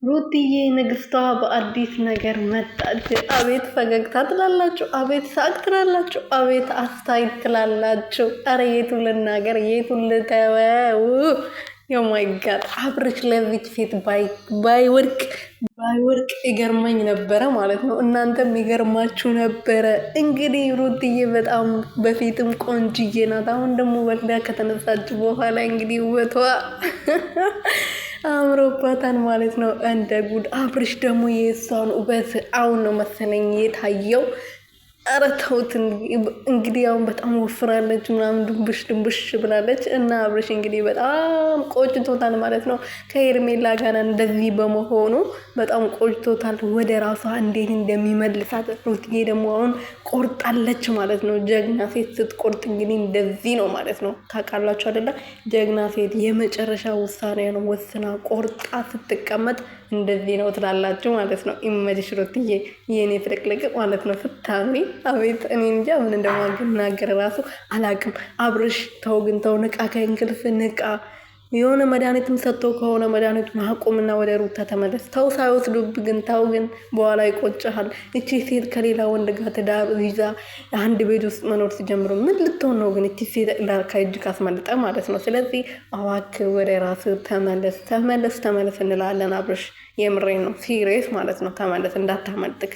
ሩትዬ ንግስቷ በአዲስ ነገር መጣች። አቤት ፈገግታ ትላላችሁ፣ አቤት ሳቅ ትላላችሁ፣ አቤት አስታይ ትላላችሁ። አረ የቱን ልናገር የቱን ልተወው? የማይ ጋድ አብርሽ ለዚች ሴት ባይወርቅ ይገርመኝ ነበረ ማለት ነው። እናንተም ይገርማችሁ ነበረ። እንግዲህ ሩትዬ በጣም በፊትም ቆንጅዬ ናት። አሁን ደግሞ ወልዳ ከተነሳች በኋላ እንግዲህ ውበቷ አምሮባታን ማለት ነው። እንደ ጉድ አብርሽ ደግሞ የእሷን ውበት አሁን ነው መሰለኝ የታየው። ኧረ ተውት እንግዲህ አሁን በጣም ወፍራለች ምናምን ድንቡሽ ብላለች። እና አብርሽ እንግዲህ በጣም ቆጭቶታል ማለት ነው ከሄርሜላ ጋር እንደዚህ በመሆኑ በጣም ቆጭቶታል። ወደ ራሷ እንዴት እንደሚመልሳት ሩትዬ ደግሞ አሁን ቆርጣለች ማለት ነው። ጀግና ሴት ስትቆርጥ እንግዲህ እንደዚህ ነው ማለት ነው። ታውቃላችሁ አይደለ? ጀግና ሴት የመጨረሻ ውሳኔ ነው ወስና ቆርጣ ስትቀመጥ እንደዚህ ነው ትላላችሁ ማለት ነው። ኢመጅሽ ሩትዬ የኔ ፍልቅልቅ ማለት ነው ስታምሪ። አቤት እኔ እንጃ ምን እንደማናገር ራሱ አላቅም። አብርሽ ተው ግን ተው፣ ንቃ፣ ከእንቅልፍ ንቃ። የሆነ መድኃኒትም ሰጥቶ ከሆነ መድኃኒቱን አቁምና ወደ ሩታ ተመለስ። ተው ሳይወስዱብ ግን ተው ግን በኋላ ይቆጭሃል። እቺ ሴት ከሌላ ወንድ ጋር ትዳር ይዛ አንድ ቤት ውስጥ መኖር ሲጀምሩ ምን ልትሆን ነው? ግን እቺ ሴት ከእጅ ካስመልጠ ማለት ነው። ስለዚህ አዋክ ወደ ራስ ተመለስ እንላለን። አብርሽ የምሬን ነው፣ ሲሪየስ ማለት ነው። ተመለስ እንዳታመልጥክ።